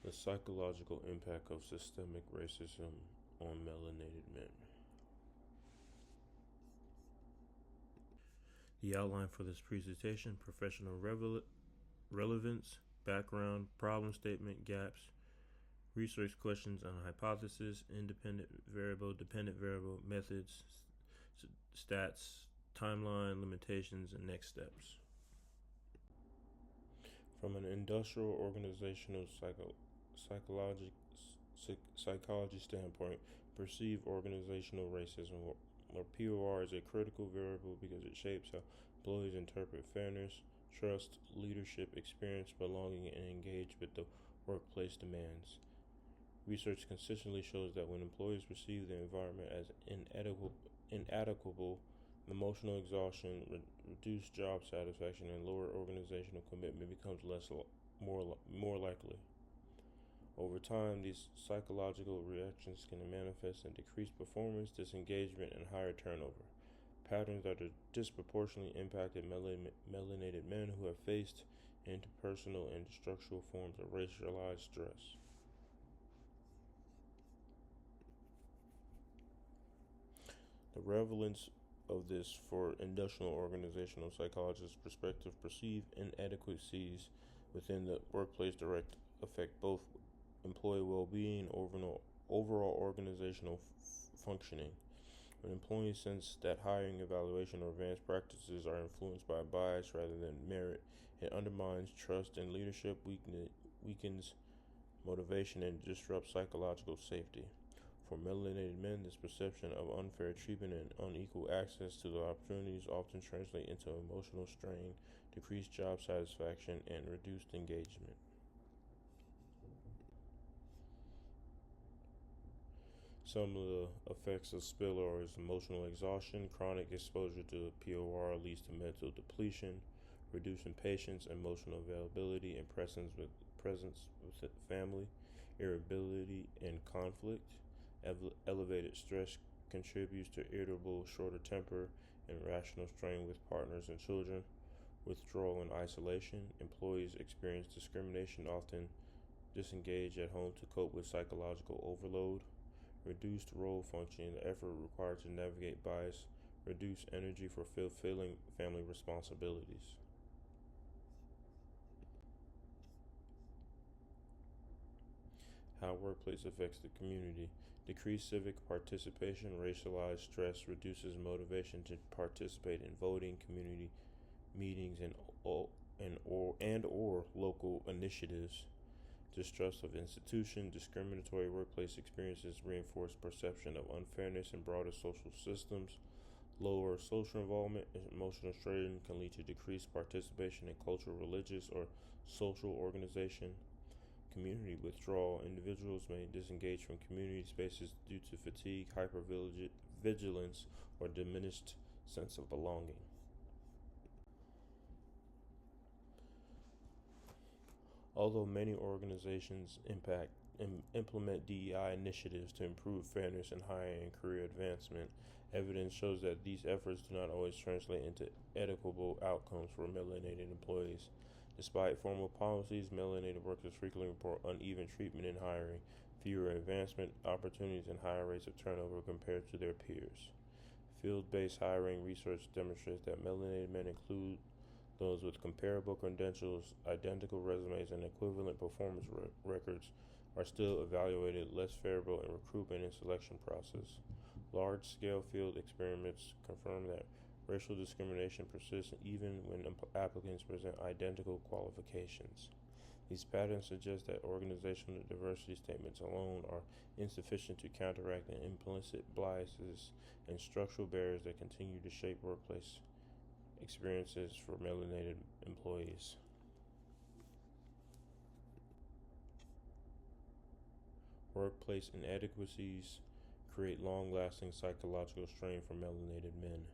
The psychological impact of systemic racism on melanated men. The outline for this presentation: professional relevance, background, problem statement, gaps, research questions on hypothesis, independent variable, dependent variable, methods, stats, timeline, limitations, and next steps. From an industrial organizational psychology standpoint, perceived organizational racism, or POR, is a critical variable because it shapes how employees interpret fairness, trust, leadership, experience, belonging, and engage with the workplace demands. Research consistently shows that when employees perceive the environment as inadequate, emotional exhaustion, reduced job satisfaction, and lower organizational commitment becomes more likely. Over time, these psychological reactions can manifest in decreased performance, disengagement, and higher turnover, patterns that are disproportionately impacted melanated men who have faced interpersonal and structural forms of racialized stress. The relevance of this for industrial organizational psychologists' perspective: perceived inadequacies within the workplace affect both employee well-being and overall organizational functioning. When employees sense that hiring, evaluation, or advanced practices are influenced by bias rather than merit, it undermines trust in leadership, weakens motivation, and disrupts psychological safety. For melanated men, this perception of unfair treatment and unequal access to the opportunities often translate into emotional strain, decreased job satisfaction, and reduced engagement. Some of the effects of spillover is emotional exhaustion. Chronic exposure to POR leads to mental depletion, reducing patience, emotional availability, and presence with family, irritability, and conflict. Elevated stress contributes to irritable, shorter temper, and rational strain with partners and children. Withdrawal and isolation. Employees experience discrimination, often disengage at home to cope with psychological overload. Reduced role functioning, the effort required to navigate bias, reduced energy for fulfilling family responsibilities. How workplace affects the community. Decreased civic participation, racialized stress reduces motivation to participate in voting, community meetings, and or local initiatives. Distrust of institutions, discriminatory workplace experiences reinforce perception of unfairness in broader social systems. Lower social involvement and emotional strain can lead to decreased participation in cultural, religious, or social organization. Community withdrawal. Individuals may disengage from community spaces due to fatigue, hypervigilance, or diminished sense of belonging. Although many organizations implement DEI initiatives to improve fairness in hiring and career advancement, evidence shows that these efforts do not always translate into equitable outcomes for melanated employees. Despite formal policies, melanated workers frequently report uneven treatment in hiring, fewer advancement opportunities, and higher rates of turnover compared to their peers. Field-based hiring research demonstrates that melanated men include those with comparable credentials, identical resumes, and equivalent performance records are still evaluated less favorable in recruitment and selection process. Large-scale field experiments confirm that racial discrimination persists even when applicants present identical qualifications. These patterns suggest that organizational diversity statements alone are insufficient to counteract the implicit biases and structural barriers that continue to shape workplace experiences for melanated employees. Workplace inadequacies create long-lasting psychological strain for melanated men.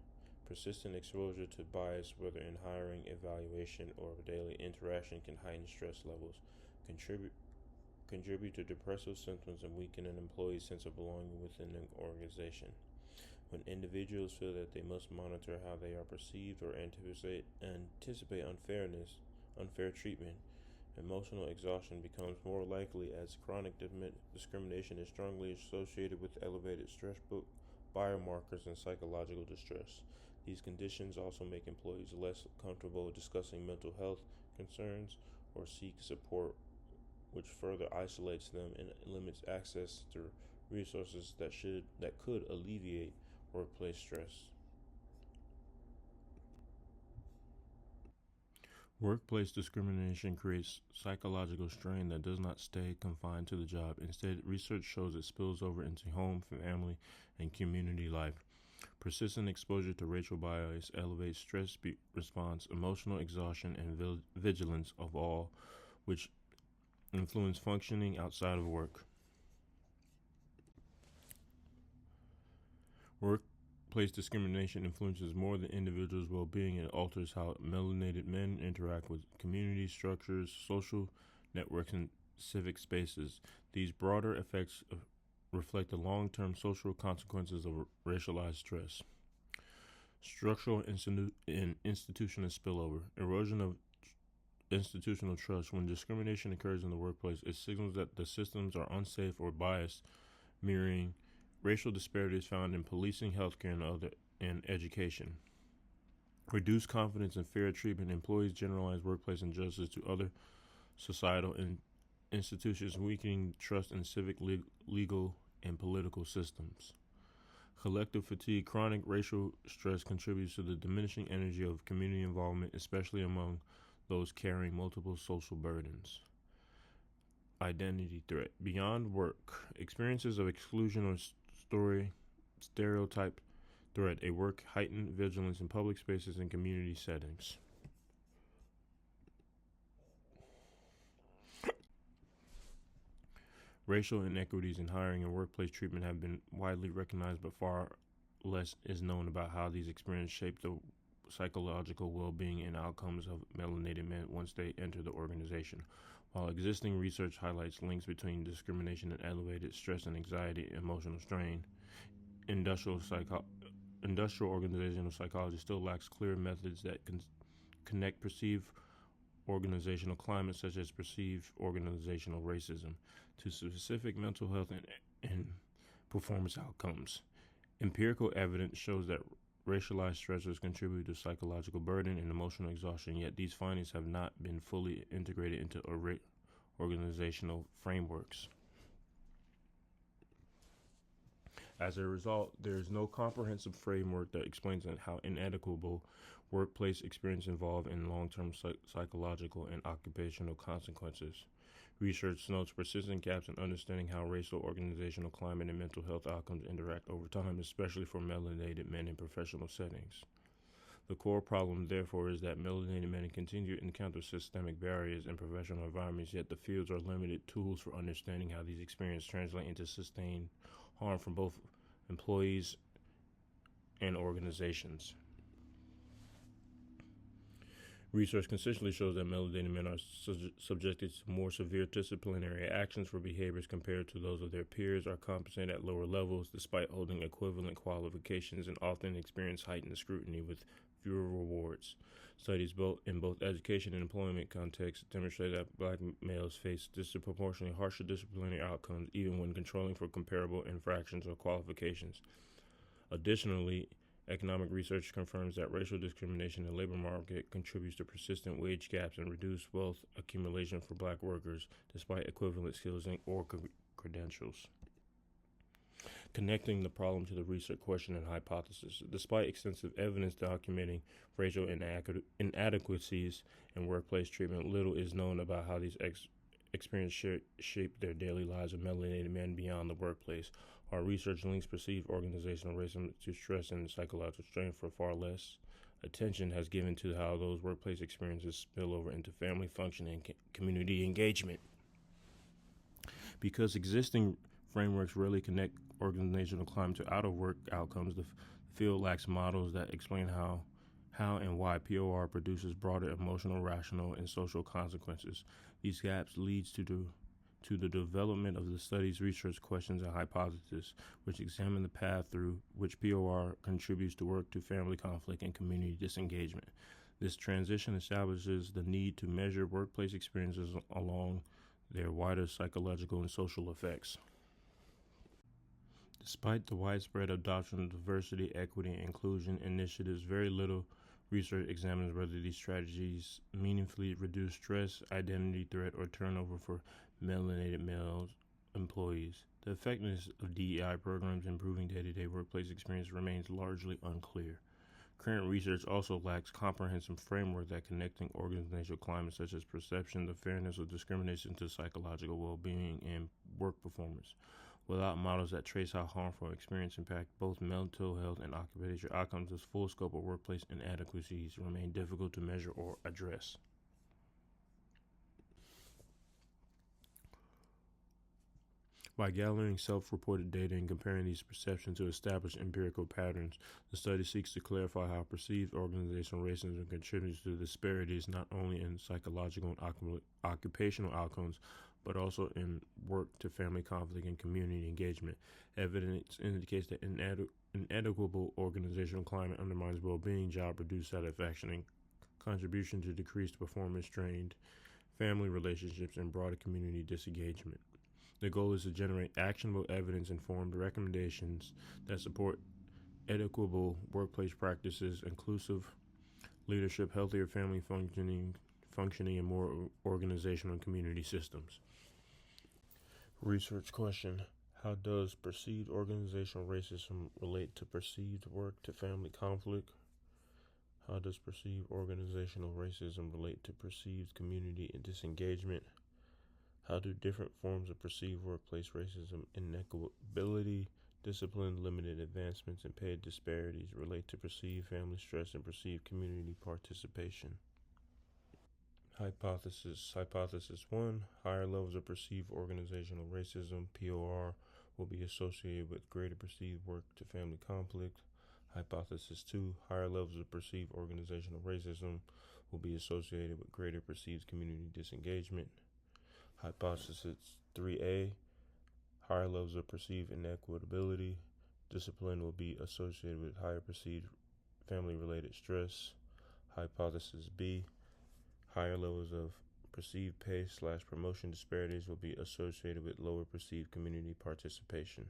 Persistent exposure to bias, whether in hiring, evaluation, or daily interaction, can heighten stress levels, contribute to depressive symptoms, and weaken an employee's sense of belonging within an organization. When individuals feel that they must monitor how they are perceived or anticipate unfair treatment, Emotional exhaustion becomes more likely as chronic discrimination is strongly associated with elevated stress biomarkers and psychological distress. These conditions also make employees less comfortable discussing mental health concerns or seek support, which further isolates them and limits access to resources that could alleviate workplace stress. Workplace discrimination creates psychological strain that does not stay confined to the job. Instead, research shows it spills over into home, family, and community life. Persistent exposure to racial bias elevates stress response, emotional exhaustion, and vigilance of all, which influence functioning outside of work. Workplace discrimination influences more than individuals' well being. It alters how melanated men interact with community structures, social networks, and civic spaces. These broader effects reflect the long term social consequences of racialized stress. Structural and institutional spillover. Erosion of institutional trust. When discrimination occurs in the workplace, it signals that the systems are unsafe or biased, mirroring racial disparities found in policing, healthcare, and education. Reduced confidence and fair treatment. Employees generalize workplace injustice to other societal institutions, weakening trust in civic, legal, and political systems. Collective fatigue. Chronic racial stress contributes to the diminishing energy of community involvement, especially among those carrying multiple social burdens. Identity threat. Beyond work, experiences of exclusion or stereotype threat a work heightened vigilance in public spaces and community settings. Racial inequities in hiring and workplace treatment have been widely recognized, but far less is known about how these experiences shape the psychological well-being and outcomes of melanated men once they enter the organization. While existing research highlights links between discrimination and elevated stress and anxiety and emotional strain, industrial organizational psychology still lacks clear methods that can connect perceived organizational climate, such as perceived organizational racism, to specific mental health and performance outcomes. Empirical evidence shows that racialized stressors contribute to psychological burden and emotional exhaustion, yet these findings have not been fully integrated into organizational frameworks. As a result, there is no comprehensive framework that explains how inequitable workplace experience involve in long-term psychological and occupational consequences. Research notes persistent gaps in understanding how racial organizational climate and mental health outcomes interact over time, especially for melanated men in professional settings. The core problem, therefore, is that melanated men continue to encounter systemic barriers in professional environments, yet the fields are limited tools for understanding how these experiences translate into sustained harm from both employees and organizations. Research consistently shows that melanated men are subjected to more severe disciplinary actions for behaviors compared to those of their peers, are compensated at lower levels despite holding equivalent qualifications, and often experience heightened scrutiny with fewer rewards. Studies in both education and employment contexts demonstrate that black males face disproportionately harsher disciplinary outcomes even when controlling for comparable infractions or qualifications. Additionally, economic research confirms that racial discrimination in the labor market contributes to persistent wage gaps and reduced wealth accumulation for black workers despite equivalent skills or credentials. Connecting the problem to the research question and hypothesis. Despite extensive evidence documenting racial inadequacies in workplace treatment, little is known about how these experiences shape their daily lives of melanated men beyond the workplace. Our research links perceived organizational racism to stress and psychological strain, for far less attention has given to how those workplace experiences spill over into family function and community engagement. Because existing frameworks rarely connect organizational climate to out-of-work outcomes, the field lacks models that explain how and why POR produces broader emotional, rational, and social consequences. These gaps leads to the development of the study's research questions and hypotheses, which examine the path through which POR contributes to work to family conflict and community disengagement. This transition establishes the need to measure workplace experiences along their wider psychological and social effects. Despite the widespread adoption of diversity, equity, and inclusion initiatives, very little research examines whether these strategies meaningfully reduce stress, identity threat, or turnover for melanated male employees. The effectiveness of DEI programs improving day-to-day workplace experience remains largely unclear. Current research also lacks comprehensive framework that connecting organizational climates such as perception of fairness or discrimination to psychological well-being and work performance. Without models that trace how harmful experience impact both mental health and occupational outcomes, this full scope of workplace inadequacies remain difficult to measure or address. By gathering self-reported data and comparing these perceptions to establish empirical patterns, the study seeks to clarify how perceived organizational racism contributes to disparities not only in psychological and occupational outcomes, but also in work-to-family conflict and community engagement. Evidence indicates that inadequate organizational climate undermines well-being, job-reduced satisfaction, and contribution to decreased performance, strained family relationships, and broader community disengagement. The goal is to generate actionable evidence-informed recommendations that support equitable workplace practices, inclusive leadership, healthier family functioning, and more organizational and community systems. Research question: how does perceived organizational racism relate to perceived work-to-family conflict? How does perceived organizational racism relate to perceived community and disengagement? How do different forms of perceived workplace racism, inequality, discipline, limited advancements, and pay disparities relate to perceived family stress and perceived community participation? Hypothesis 1. Higher levels of perceived organizational racism, POR, will be associated with greater perceived work-to-family conflict. Hypothesis 2. Higher levels of perceived organizational racism will be associated with greater perceived community disengagement. Hypothesis 3A. Higher levels of perceived inequitability, discipline will be associated with higher perceived family-related stress. Hypothesis B. Higher levels of perceived pay/promotion disparities will be associated with lower perceived community participation.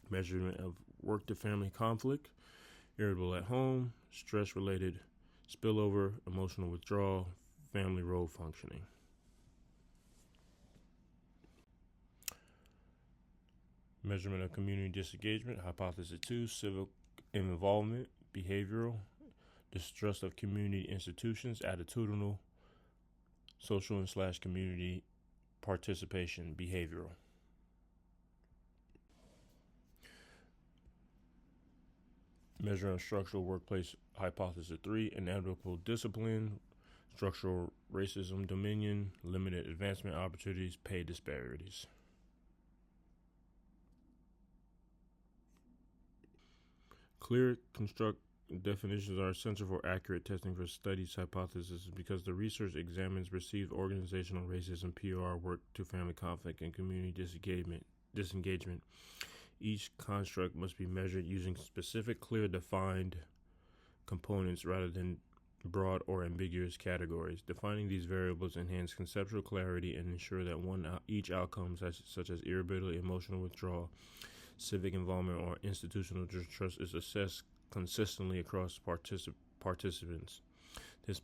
Measurement of work-to-family conflict, irritable at home, stress-related spillover, emotional withdrawal, family role functioning. Measurement of community disengagement, hypothesis 2, civic involvement, behavioral, distrust of community institutions, attitudinal, social and community participation, behavioral. Measure of structural workplace, hypothesis 3, inequitable discipline, structural racism, dominion, limited advancement opportunities, pay disparities. Clear construct definitions are essential for accurate testing for studies hypotheses because the research examines perceived organizational racism, POR, work-to-family conflict, and community disengagement. Each construct must be measured using specific, clear, defined components rather than broad or ambiguous categories. Defining these variables enhance conceptual clarity and ensure that each outcome, such as irritability, emotional withdrawal, civic involvement, or institutional distrust, is assessed consistently across participants. This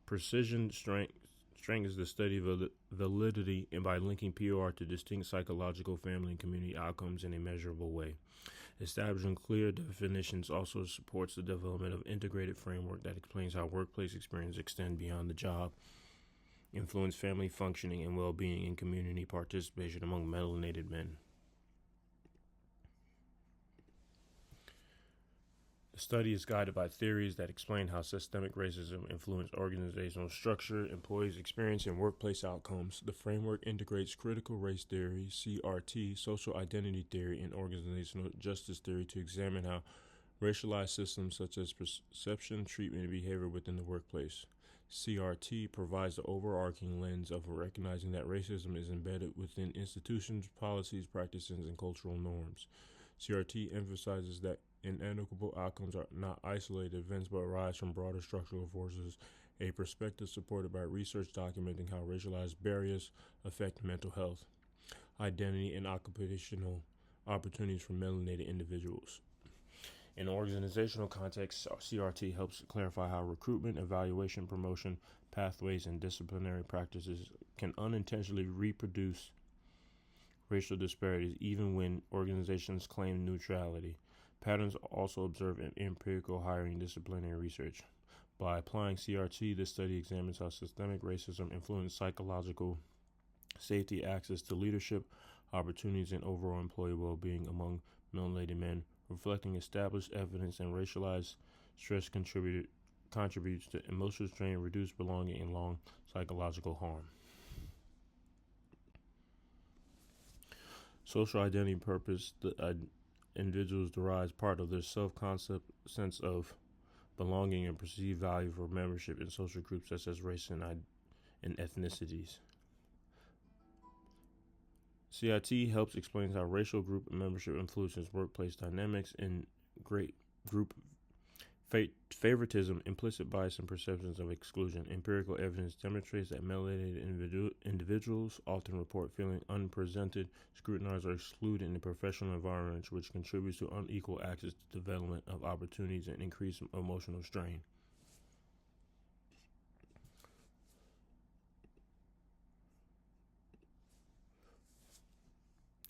precision strengthens the study validity and by linking POR to distinct psychological, family, and community outcomes in a measurable way. Establishing clear definitions also supports the development of integrated framework that explains how workplace experience extend beyond the job, influence family functioning and well-being, and community participation among melanated men. The study is guided by theories that explain how systemic racism influences organizational structure, employees' experience, and workplace outcomes. The framework integrates critical race theory, CRT, social identity theory, and organizational justice theory to examine how racialized systems such as perception, treatment, and behavior within the workplace. CRT provides the overarching lens of recognizing that racism is embedded within institutions, policies, practices, and cultural norms. CRT emphasizes that inequitable outcomes are not isolated events but arise from broader structural forces, a perspective supported by research documenting how racialized barriers affect mental health, identity, and occupational opportunities for melanated individuals. In organizational context, CRT helps clarify how recruitment, evaluation, promotion, pathways, and disciplinary practices can unintentionally reproduce racial disparities even when organizations claim neutrality. Patterns are also observed in empirical hiring disciplinary research. By applying CRT, this study examines how systemic racism influences psychological safety, access to leadership, opportunities, and overall employee well-being among melanated men, reflecting established evidence and racialized stress contributes to emotional strain, reduced belonging, and long psychological harm. Social identity purpose. The individuals derive part of their self-concept, sense of belonging, and perceived value for membership in social groups such as race and ethnicities. CIT helps explain how racial group membership influences workplace dynamics and great group favoritism, implicit bias, and perceptions of exclusion. Empirical evidence demonstrates that melanated individuals often report feeling unrepresented, scrutinized, or excluded in professional environments, which contributes to unequal access to development of opportunities and increased emotional strain.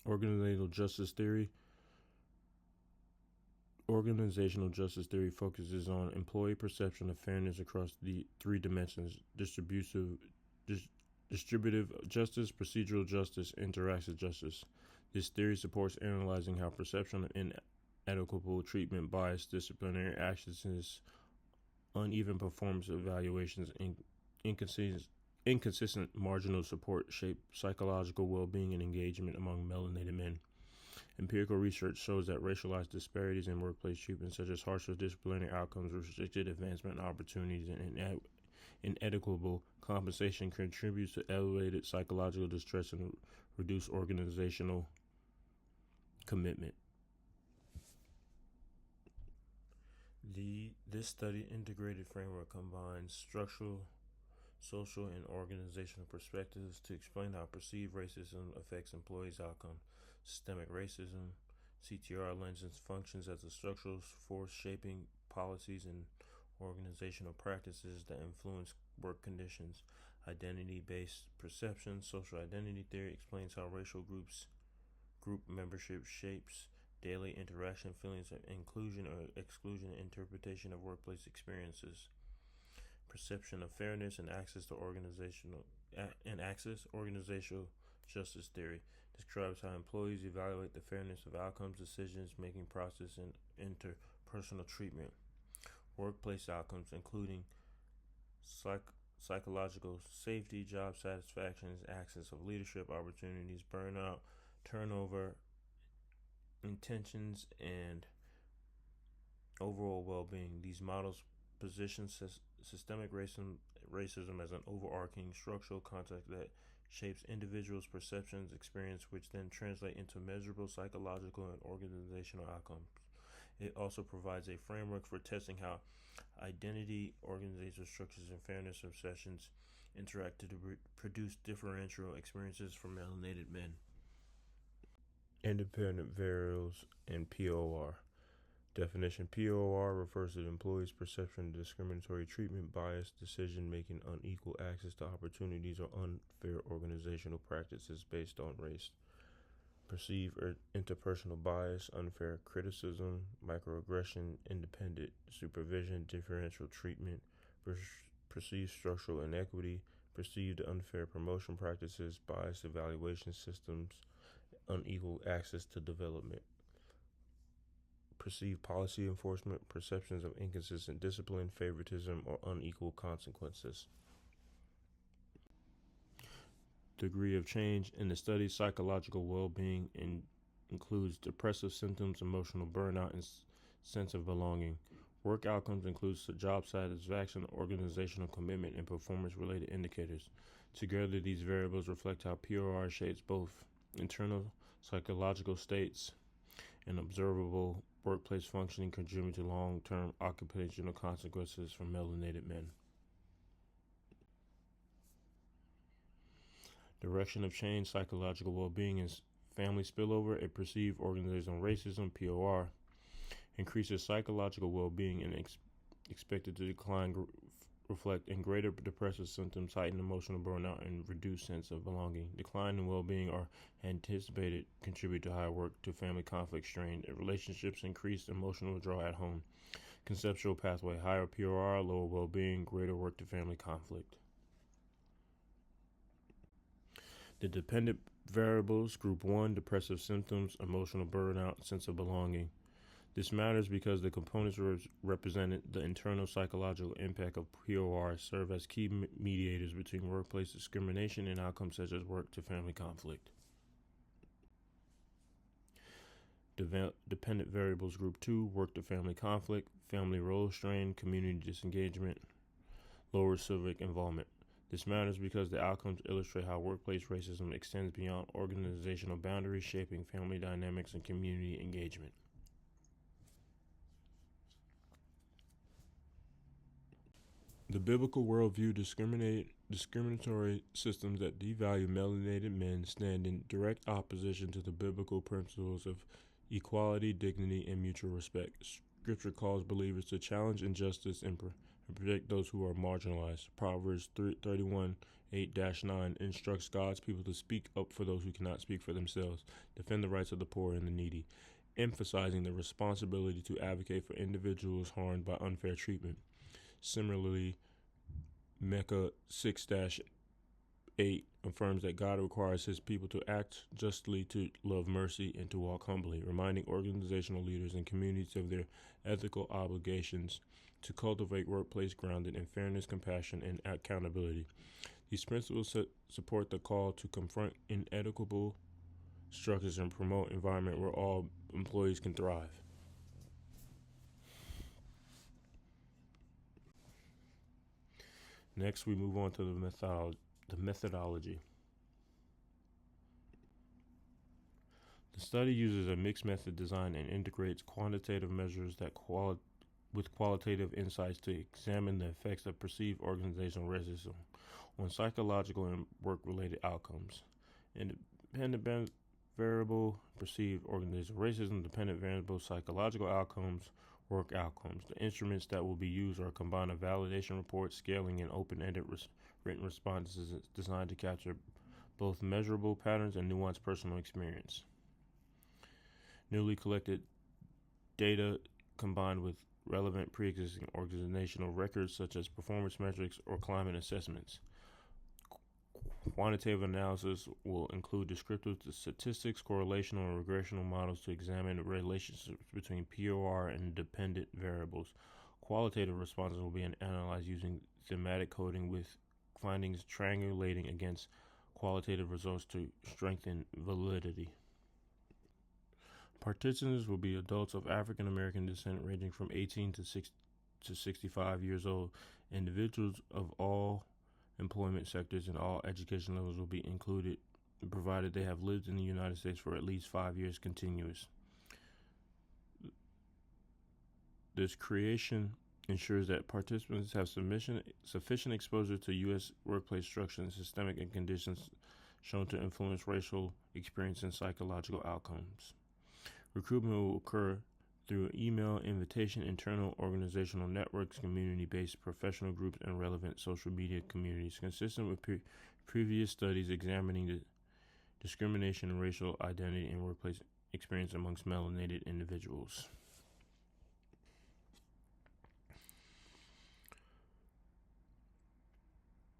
Organizational justice theory. Organizational justice theory focuses on employee perception of fairness across the three dimensions: distributive justice, procedural justice, and interactive justice. This theory supports analyzing how perception of inequitable treatment, bias, disciplinary actions, uneven performance evaluations, and inconsistent marginal support shape psychological well-being and engagement among melanated men. Empirical research shows that racialized disparities in workplace treatment, such as harsher disciplinary outcomes, restricted advancement opportunities, and inequitable compensation, contributes to elevated psychological distress and reduced organizational commitment. This study integrated framework combines structural, social, and organizational perspectives to explain how perceived racism affects employees' outcomes. Systemic racism, CTR lenses functions as a structural force shaping policies and organizational practices that influence work conditions. Identity-based perception, social identity theory explains how racial group membership shapes daily interaction, feelings of inclusion or exclusion, and interpretation of workplace experiences. Perception of fairness and access to organizational justice theory describes how employees evaluate the fairness of outcomes, decisions-making process, and interpersonal treatment. Workplace outcomes, including psychological safety, job satisfaction, access of leadership opportunities, burnout, turnover, intentions, and overall well-being. These models position systemic racism as an overarching structural context that shapes individuals' perceptions, experience, which then translate into measurable psychological and organizational outcomes. It also provides a framework for testing how identity, organizational structures, and fairness obsessions interact to produce differential experiences for melanated men. Independent variables and POR. Definition: POR refers to the employee's perception of discriminatory treatment, bias, decision-making, unequal access to opportunities, or unfair organizational practices based on race. Perceived or interpersonal bias, unfair criticism, microaggression, independent supervision, differential treatment, perceived structural inequity, perceived unfair promotion practices, biased evaluation systems, unequal access to development. Perceived policy enforcement, perceptions of inconsistent discipline, favoritism, or unequal consequences. Degree of change in the study: psychological well-being includes depressive symptoms, emotional burnout, and sense of belonging. Work outcomes includes job satisfaction, organizational commitment, and performance-related indicators. Together, these variables reflect how POR shapes both internal psychological states and observable workplace functioning contribute to long-term occupational consequences for melanated men. Direction of change, psychological well-being, and family spillover, a perceived organizational racism, POR, increases psychological well-being and expected to decline, reflect in greater depressive symptoms, heightened emotional burnout, and reduced sense of belonging. Decline in well-being are anticipated contribute to higher work to family conflict, strained relationships, increased emotional withdrawal at home. Conceptual pathway, higher POR, lower well-being, greater work to family conflict. The dependent variables, group 1, depressive symptoms, emotional burnout, sense of belonging. This matters because the components represented the internal psychological impact of POR serve as key mediators between workplace discrimination and outcomes such as work to family conflict. Dependent variables, group 2, work to family conflict, family role strain, community disengagement, lower civic involvement. This matters because the outcomes illustrate how workplace racism extends beyond organizational boundaries, shaping family dynamics and community engagement. The biblical worldview discriminatory systems that devalue melanated men stand in direct opposition to the biblical principles of equality, dignity, and mutual respect. Scripture calls believers to challenge injustice and protect those who are marginalized. Proverbs 31:8-9 instructs God's people to speak up for those who cannot speak for themselves, defend the rights of the poor and the needy, emphasizing the responsibility to advocate for individuals harmed by unfair treatment. Similarly, Micah 6:8 affirms that God requires his people to act justly, to love mercy, and to walk humbly, reminding organizational leaders and communities of their ethical obligations to cultivate workplace grounded in fairness, compassion, and accountability. These principles support the call to confront inequitable structures and promote an environment where all employees can thrive. Next, we move on to the methodology. The study uses a mixed method design and integrates quantitative measures with qualitative insights to examine the effects of perceived organizational racism on psychological and work-related outcomes. Independent variable, perceived organizational racism; dependent variable, psychological outcomes, work outcomes. The instruments that will be used are a combined validation report, scaling, and open-ended written responses designed to capture both measurable patterns and nuanced personal experience. Newly collected data combined with relevant pre-existing organizational records such as performance metrics or climate assessments. Quantitative analysis will include descriptive statistics, correlational and regressional models to examine the relationships between POR and dependent variables. Qualitative responses will be analyzed using thematic coding, with findings triangulating against qualitative results to strengthen validity. Participants will be adults of African American descent ranging from 18 to 65 years old. Individuals of all employment sectors and all education levels will be included, provided they have lived in the United States for at least 5 years continuous. This creation ensures that participants have sufficient exposure to U.S. workplace structure and systemic and conditions shown to influence racial experience and psychological outcomes. Recruitment will occur through email invitation, internal organizational networks, community-based professional groups, and relevant social media communities, consistent with previous studies examining the discrimination and racial identity in workplace experience amongst melanated individuals.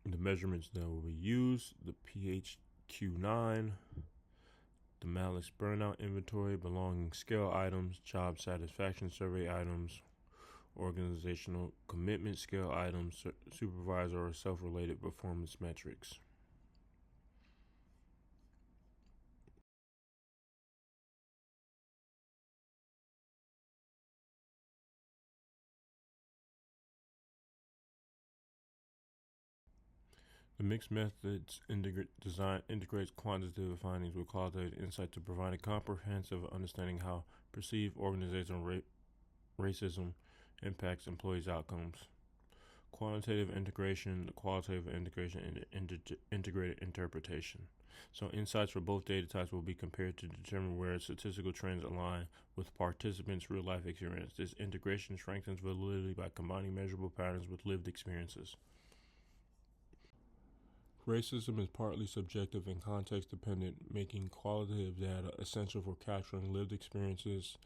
The measurements that will be used: the PHQ-9, the Malice Burnout Inventory, belonging scale items, job satisfaction survey items, organizational commitment scale items, supervisor or self-related performance metrics. The mixed methods integrates quantitative findings with qualitative insight to provide a comprehensive understanding how perceived organizational racism impacts employees' outcomes. Quantitative integration, qualitative integration, and integrated interpretation. So insights for both data types will be compared to determine where statistical trends align with participants' real-life experience. This integration strengthens validity by combining measurable patterns with lived experiences. Racism is partly subjective and context-dependent, making qualitative data essential for capturing lived experiences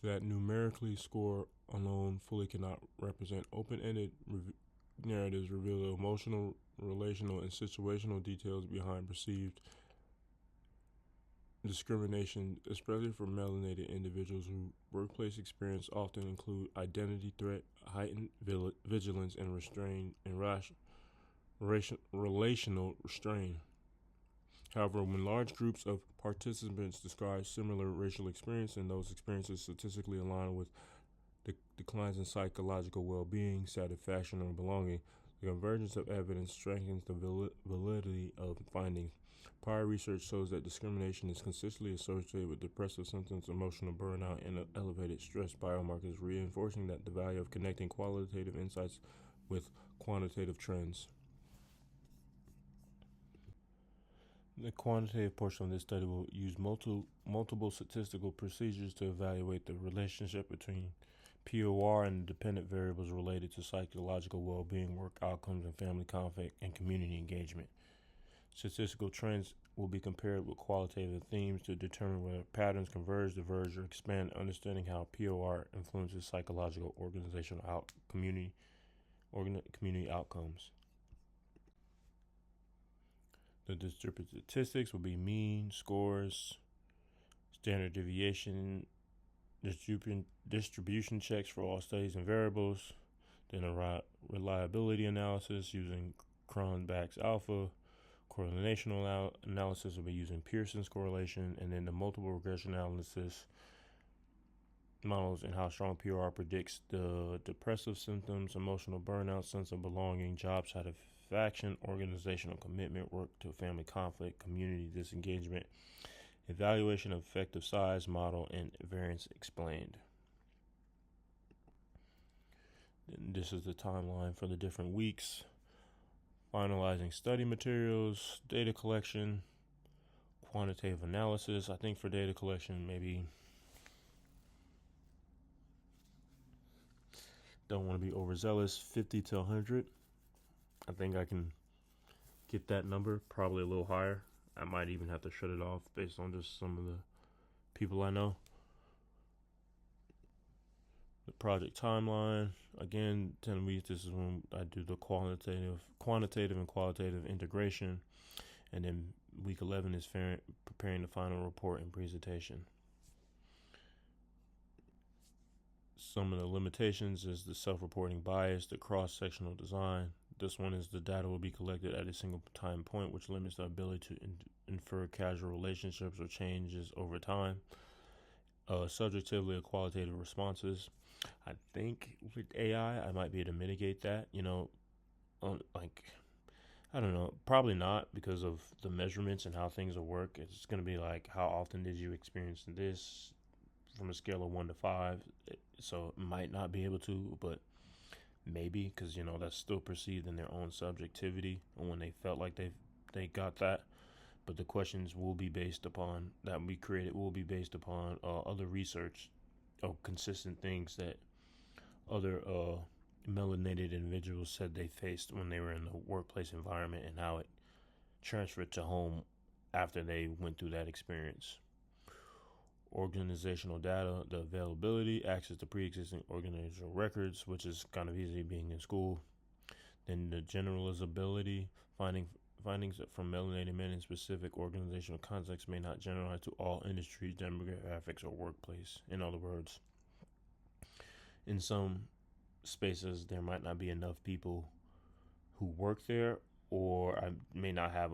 that numerically score alone fully cannot represent. Open-ended narratives reveal the emotional, relational, and situational details behind perceived discrimination, especially for melanated individuals whose workplace experience often include identity threat, heightened vigilance, and relational strain. However, when large groups of participants describe similar racial experience and those experiences statistically align with declines in psychological well-being, satisfaction, or belonging, the convergence of evidence strengthens the validity of findings. Prior research shows that discrimination is consistently associated with depressive symptoms, emotional burnout, and elevated stress biomarkers, reinforcing that the value of connecting qualitative insights with quantitative trends. The quantitative portion of this study will use multiple statistical procedures to evaluate the relationship between POR and dependent variables related to psychological well-being, work outcomes, and family conflict and community engagement. Statistical trends will be compared with qualitative themes to determine whether patterns converge, diverge, or expand, understanding how POR influences psychological, organizational, community outcomes. The distributed statistics will be mean, scores, standard deviation, distribution checks for all studies and variables, then a reliability analysis using Cronbach's alpha, correlational analysis will be using Pearson's correlation, and then the multiple regression analysis models and how strong POR predicts the depressive symptoms, emotional burnout, sense of belonging, job satisfaction, organizational commitment, work to family conflict, community disengagement, evaluation of effective size, model, and variance explained. And this is the timeline for the different weeks. Finalizing study materials, data collection, quantitative analysis. I think for data collection, maybe don't want to be overzealous, 50 to 100. I think I can get that number, probably a little higher. I might even have to shut it off based on just some of the people I know. The project timeline, again, 10 weeks. This is when I do the quantitative and qualitative integration. And then week 11 is preparing the final report and presentation. Some of the limitations is the self-reporting bias, the cross-sectional design. This one is the data will be collected at a single time point, which limits the ability to infer casual relationships or changes over time. Subjectively or qualitative responses. I think with AI, I might be able to mitigate that. I don't know, probably not because of the measurements and how things will work. It's going to be like, how often did you experience this from a scale of 1 to 5? So it might not be able to, but maybe, because that's still perceived in their own subjectivity and when they felt like they got that. But the questions will be based upon that we created will be based upon other research of consistent things that other melanated individuals said they faced when they were in the workplace environment and how it transferred to home after they went through that experience. Organizational data, the availability, access to pre-existing organizational records, which is kind of easy being in school. Then the generalizability, findings from melanated men in specific organizational contexts may not generalize to all industries, demographics, or workplace. In other words, in some spaces, there might not be enough people who work there, or I may not have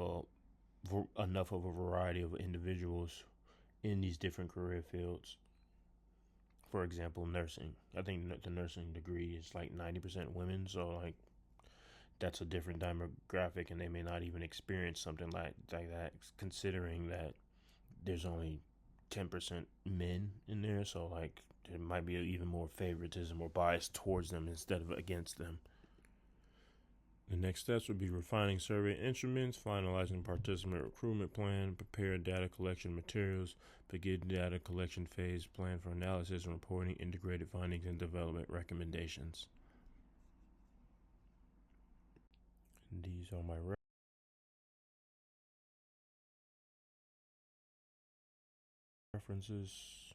enough of a variety of individuals in these different career fields. For example, nursing. I think the nursing degree is like 90% women, so like that's a different demographic, and they may not even experience something like that, considering that there's only 10% men in there, so like there might be even more favoritism or bias towards them instead of against them. The next steps would be refining survey instruments, finalizing participant recruitment plan, prepare data collection materials, begin data collection phase, plan for analysis and reporting, integrated findings, and development recommendations. And these are my references.